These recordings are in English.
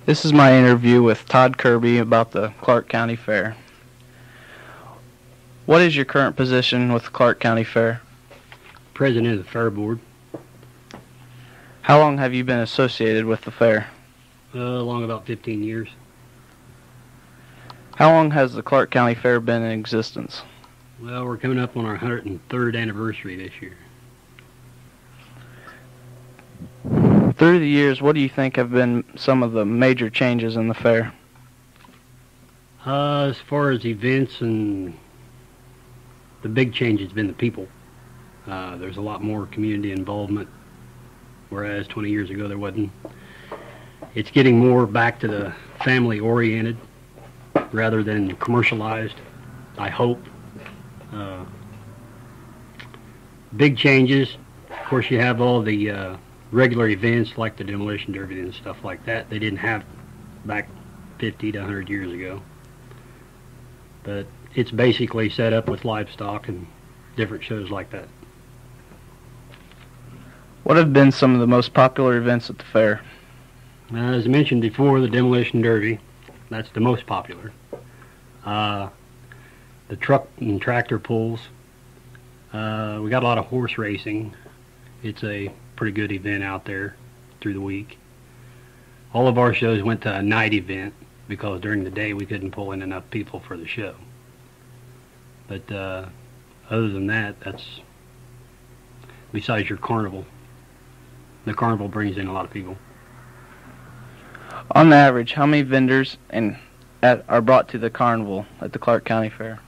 This is my interview with Todd Kirby about the Clark County Fair. What is your current position with the Clark County Fair? President of the Fair Board. How long have you been associated with the fair? Along about 15 years. How long has the Clark County Fair been in existence? Well, we're coming up on our 103rd anniversary this year. Through the years, what do you think have been some of the major changes in the fair? As far as events, and the big change has been the people. There's a lot more community involvement, whereas 20 years ago there wasn't. It's getting more back to the family-oriented rather than commercialized, I hope. Big changes. Of course, you have all the regular events like the demolition derby and stuff like that. They didn't have back 50 to 100 years ago. But it's basically set up with livestock and different shows like that. What have been some of the most popular events at the fair? As I mentioned before, the demolition derby, that's the most popular. The truck and tractor pulls. We got a lot of horse racing. It's a pretty good event out there through the week. All of our shows went to a night event because during the day we couldn't pull in enough people for the show. But other than that, that's besides your carnival. The carnival brings in a lot of people. On average, how many vendors are brought to the carnival at the Clark County Fair?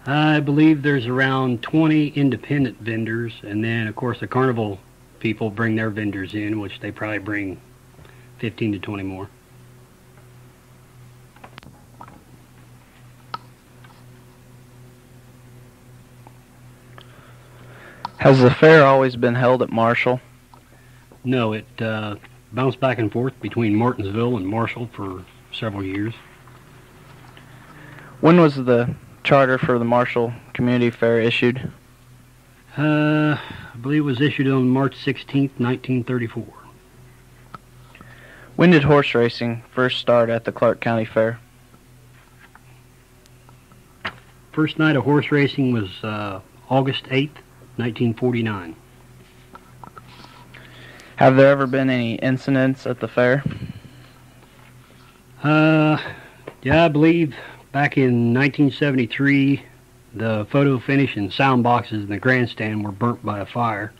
I believe there's around 20 independent vendors, and then of course the carnival people bring their vendors in, which they probably bring 15 to 20 more. Has the fair always been held at Marshall? No, it bounced back and forth between Martinsville and Marshall for several years. When was the charter for the Marshall Community Fair issued? I believe it was issued on March 16th, 1934. When did horse racing first start at the Clark County Fair? First night of horse racing was August 8th, 1949. Have there ever been any incidents at the fair? Yeah, I believe back in 1973, the photo finish and sound boxes in the grandstand were burnt by a fire.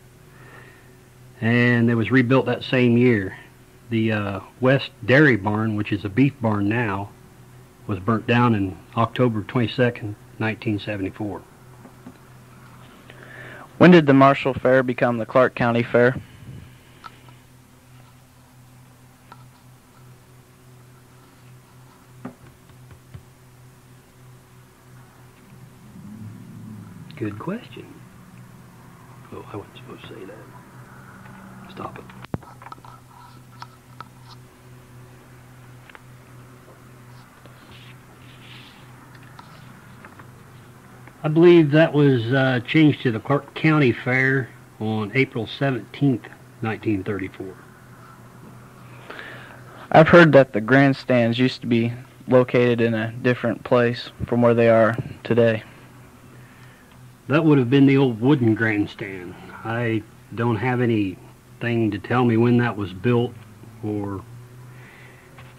And it was rebuilt that same year. The West Dairy Barn, which is a beef barn now, was burnt down on October 22nd, 1974. When did the Marshall Fair become the Clark County Fair? Good question. Oh, I wasn't supposed to say that. Stop it. I believe that was changed to the Clark County Fair on April 17th, 1934. I've heard that the grandstands used to be located in a different place from where they are today. That would have been the old wooden grandstand. I don't have anything to tell me when that was built or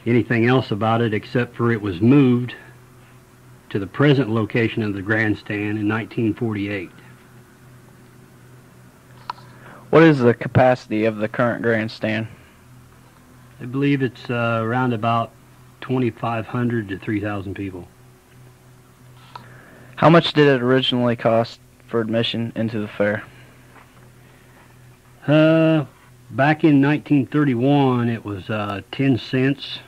anything else about it except for it was moved to the present location of the grandstand in 1948. What is the capacity of the current grandstand? I believe it's around about 2,500 to 3,000 people. How much did it originally cost for admission into the fair? Back in 1931, it was 10 cents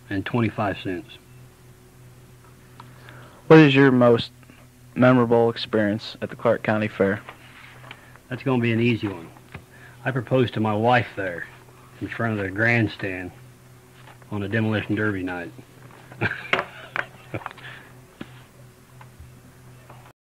and 25 cents. What is your most memorable experience at the Clark County Fair? That's going to be an easy one. I proposed to my wife there in front of the grandstand on a demolition derby night.